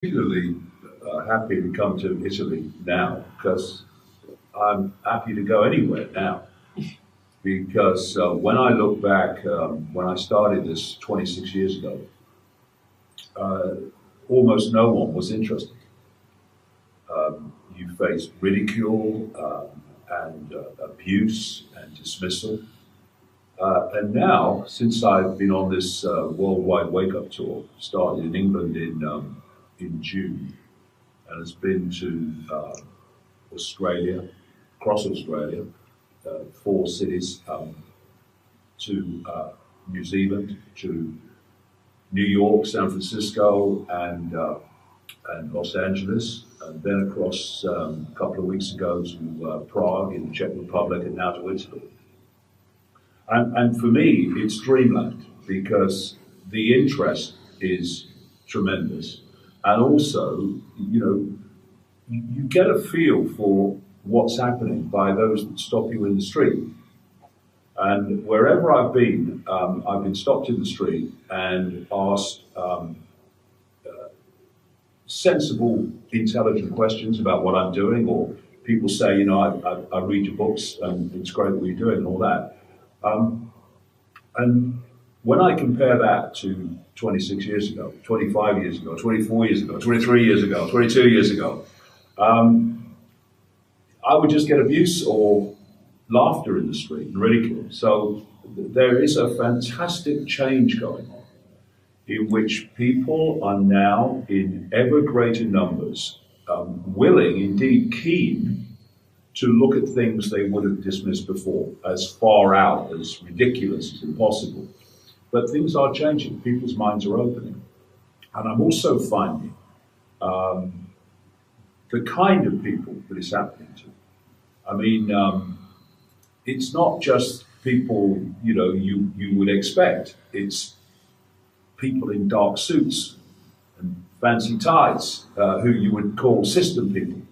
particularly happy to come to Italy now because I'm happy to go anywhere now. Because when I look back, when I started this 26 years ago, uh, almost no one was interested. You faced ridicule and abuse and dismissal. And now, since I've been on this worldwide wake-up tour, started in England in June, and has been to Australia, across Australia, four cities, to New Zealand, to New York, San Francisco, and Los Angeles, and then across a couple of weeks ago to Prague in the Czech Republic, and now to Italy. And for me, it's dreamland because the interest is tremendous, and also, you get a feel for what's happening by those that stop you in the street. And wherever I've been stopped in the street and asked sensible, intelligent questions about what I'm doing, or people say, I read your books and it's great what you're doing and all that. And when I compare that to 26 years ago, 25 years ago, 24 years ago, 23 years ago, 22 years ago, I would just get abuse or laughter in the street and ridicule. So there is a fantastic change going on in which people are now in ever greater numbers willing, indeed keen, to look at things they would have dismissed before as far out, as ridiculous, as impossible. But things are changing. People's minds are opening. And I'm also finding the kind of people that it's happening to. I mean, it's not just people, you would expect. It's people in dark suits and fancy ties who you would call system people.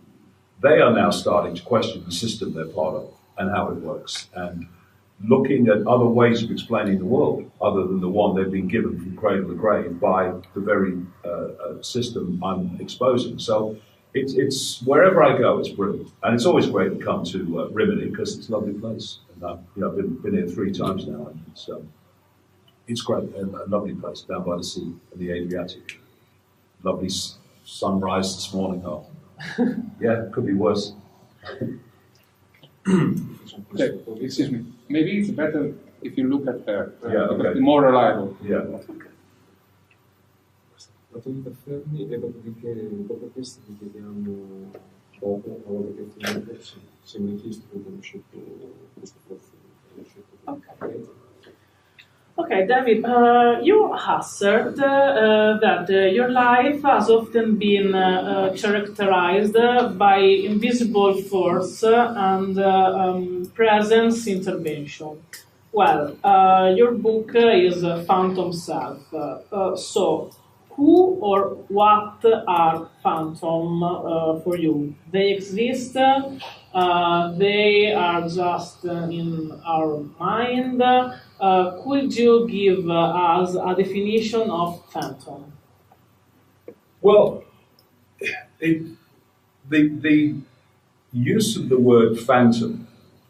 They are now starting to question the system they're part of and how it works, and looking at other ways of explaining the world other than the one they've been given from cradle to grave by the very system I'm exposing. So it's wherever I go, it's brilliant, and it's always great to come to Rimini because it's a lovely place. And I've been here 3 times now, and it's great, a lovely place down by the sea in the Adriatic. Lovely sunrise this morning. Oh, yeah, it could be worse. Okay, excuse me. Maybe it's better if you look at her. Yeah, okay. It's more reliable. Yeah. La tua vita fermi e dopo questo ti chiediamo dopo, una volta che finito, se mi hai chiesto come hai conosciuto questo profilo. Okay. Okay, David, you asserted that your life has often been characterized by invisible force and presence intervention. Well, your book is Phantom Self. So, who or what are phantom for you? They exist, they are just in our mind. Could you give us a definition of phantom? Well, the use of the word phantom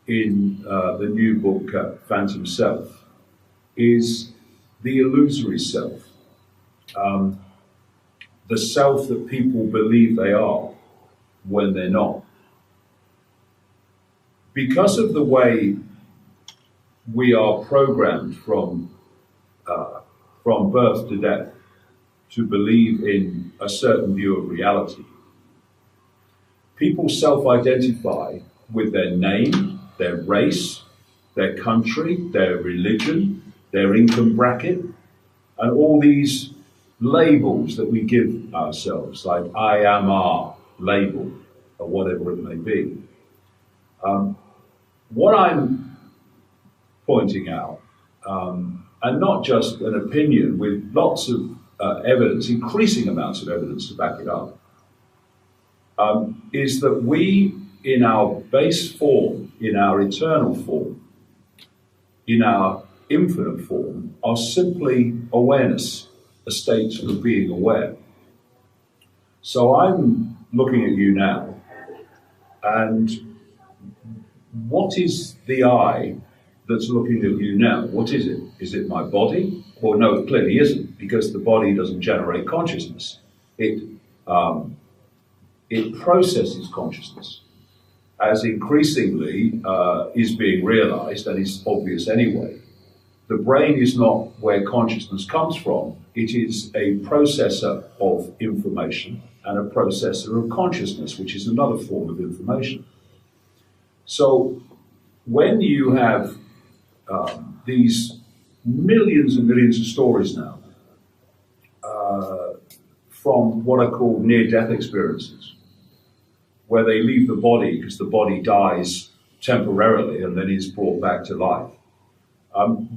in the new book, Phantom Self, is the illusory self. The self that people believe they are when they're not. Because of the way we are programmed from birth to death to believe in a certain view of reality, people self-identify with their name, their race, their country, their religion, their income bracket, and all these labels that we give ourselves, like I am our label, or whatever it may be. What I'm pointing out, and not just an opinion with lots of evidence, increasing amounts of evidence to back it up, is that we, in our base form, in our eternal form, in our infinite form, are simply awareness, a state of being aware. So I'm looking at you now, and what is the I that's looking at you now? What is it? Is it my body? Well, no, it clearly isn't, because the body doesn't generate consciousness. It processes consciousness, as increasingly is being realized and is obvious anyway. The brain is not where consciousness comes from. It is a processor of information and a processor of consciousness, which is another form of information. So when you have these millions and millions of stories now from what are called near-death experiences, where they leave the body because the body dies temporarily and then is brought back to life.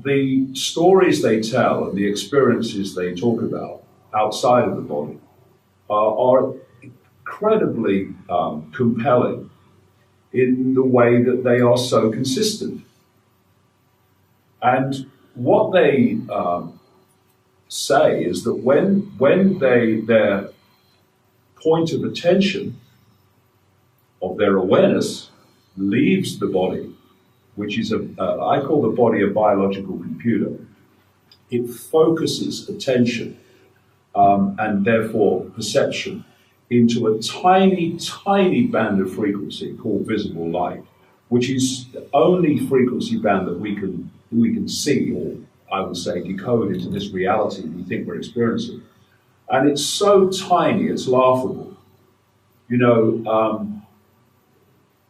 The stories they tell and the experiences they talk about outside of the body are incredibly compelling in the way that they are so consistent. And what they say is that when their point of attention, of their awareness, leaves the body, which is I call the body a biological computer. It focuses attention and therefore perception into a tiny, tiny band of frequency called visible light, which is the only frequency band that we can see, or I would say decode into this reality we think we're experiencing. And it's so tiny, it's laughable. You know,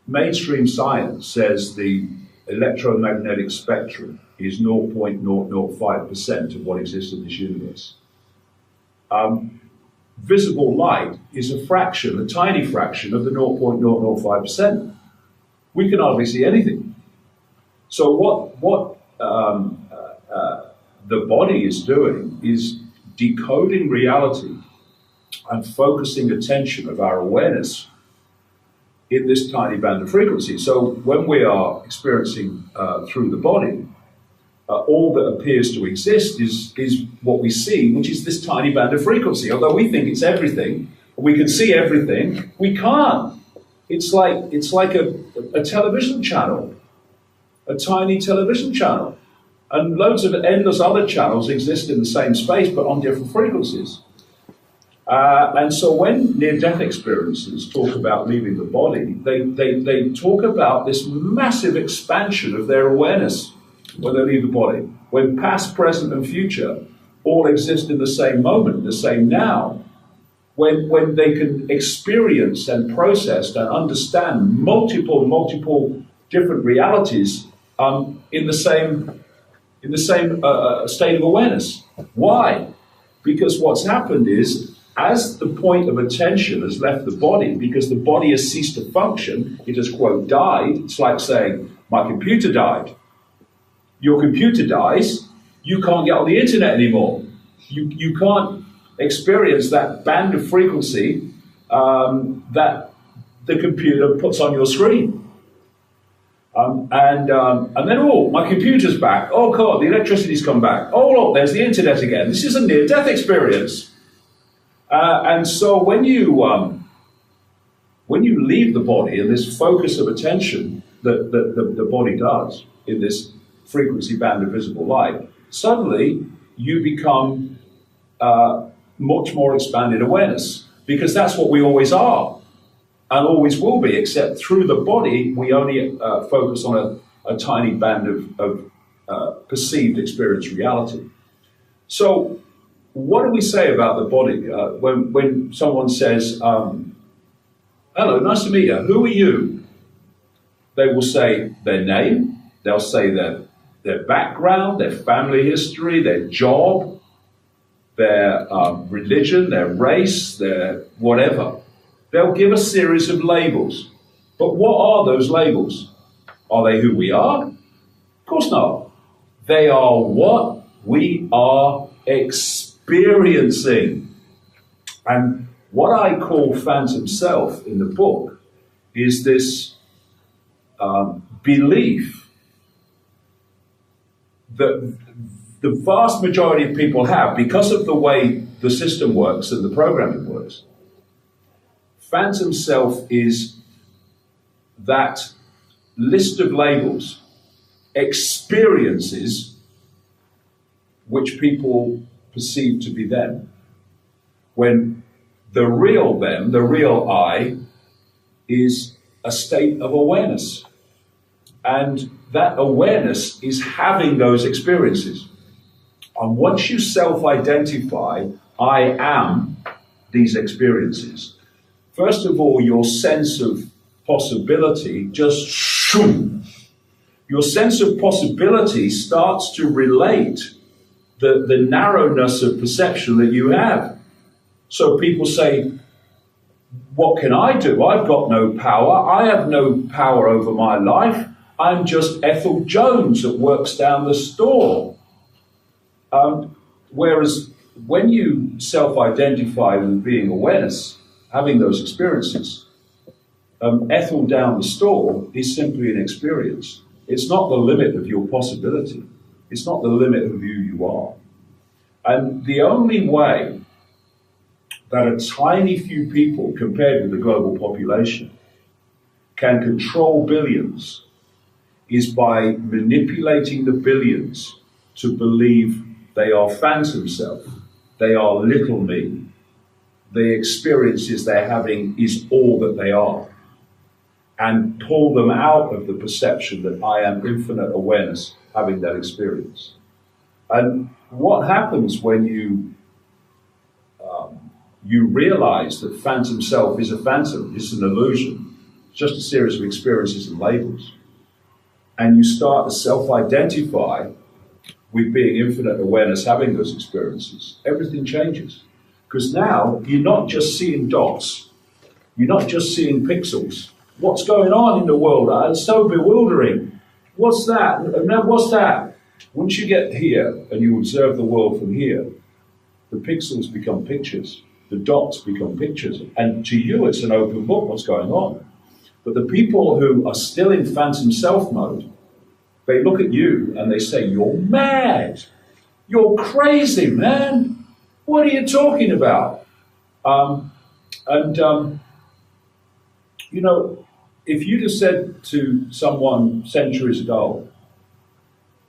mainstream science says the electromagnetic spectrum is 0.005% of what exists in this universe. Visible light is a fraction, a tiny fraction of the 0.005%. We can hardly see anything. So what the body is doing is decoding reality and focusing attention of our awareness in this tiny band of frequency. So when we are experiencing through the body, all that appears to exist is what we see, which is this tiny band of frequency. Although we think it's everything, we can see everything, we can't. It's like a television channel, a tiny television channel. And loads of endless other channels exist in the same space, but on different frequencies. And so when near-death experiences talk about leaving the body, they talk about this massive expansion of their awareness when they leave the body, when past, present, and future all exist in the same moment, the same now, when they can experience and process and understand multiple different realities in the same state of awareness. Why? Because what's happened is, as the point of attention has left the body, because the body has ceased to function, it has, quote, died. It's like saying, my computer died. Your computer dies, you can't get on the internet anymore. You can't experience that band of frequency that the computer puts on your screen. And then, oh, my computer's back. Oh, God, the electricity's come back. Oh, look, there's the internet again. This is a near-death experience. And so when you leave the body and this focus of attention that the body does in this frequency band of visible light, suddenly you become much more expanded awareness, because that's what we always are and always will be, except through the body we only focus on a tiny band of perceived experience reality. So what do we say about the body when someone says, hello, nice to meet you, who are you? They will say their name, they'll say their background, their family history, their job, their religion, their race, their whatever. They'll give a series of labels. But what are those labels? Are they who we are? Of course not. They are what we are experiencing. And what I call phantom self in the book is this belief that the vast majority of people have, because of the way the system works and the programming works, Phantom self is that list of labels, experiences which people perceive to be them. When the real them, the real I, is a state of awareness. And that awareness is having those experiences. And once you self-identify, I am these experiences, first of all, your sense of possibility just shoom. Your sense of possibility starts to relate the narrowness of perception that you have. So people say, what can I do? I've got no power. I have no power over my life. I'm just Ethel Jones that works down the store. Whereas when you self-identify with being awareness, having those experiences, Ethel down the store is simply an experience. It's not the limit of your possibility. It's not the limit of who you are. And the only way that a tiny few people, compared with the global population, can control billions is by manipulating the billions to believe they are phantom self, they are little me, the experiences they're having is all that they are, and pull them out of the perception that I am infinite awareness having that experience. And what happens when you realize that phantom self is a phantom, it's an illusion, it's just a series of experiences and labels, and you start to self-identify with being infinite awareness having those experiences, everything changes. Because now you're not just seeing dots, you're not just seeing pixels. What's going on in the world? It's so bewildering. What's that? What's that? Once you get here and you observe the world from here, the pixels become pictures, the dots become pictures, and to you it's an open book what's going on. But the people who are still in phantom self mode, they look at you and they say, you're mad, you're crazy, man, what are you talking about? You know, if you'd have said to someone centuries ago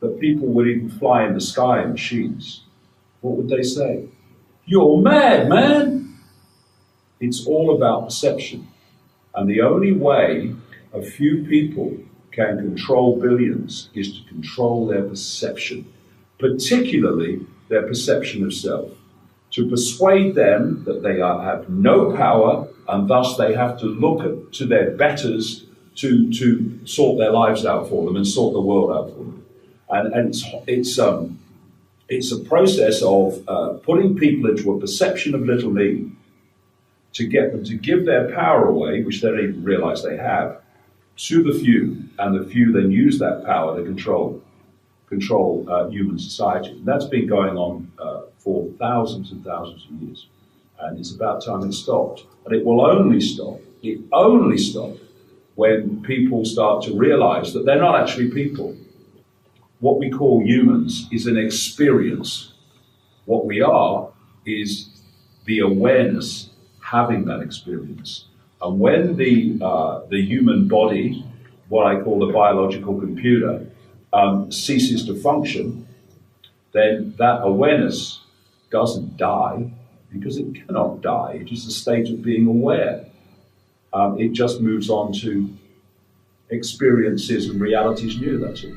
that people would even fly in the sky in machines, what would they say? You're mad, man. It's all about perception. And the only way a few people can control billions is to control their perception, particularly their perception of self, to persuade them that they have no power and thus they have to look to their betters to sort their lives out for them and sort the world out for them. And it's a process of putting people into a perception of little me to get them to give their power away, which they don't even realize they have, to the few, and the few then use that power to control human society. And that's been going on for thousands and thousands of years. And it's about time it stopped. And it will only stop when people start to realize that they're not actually people. What we call humans is an experience. What we are is the awareness having that experience. And when the human body, what I call the biological computer, ceases to function, then that awareness doesn't die, because it cannot die. It is a state of being aware. It just moves on to experiences and realities new, that's all.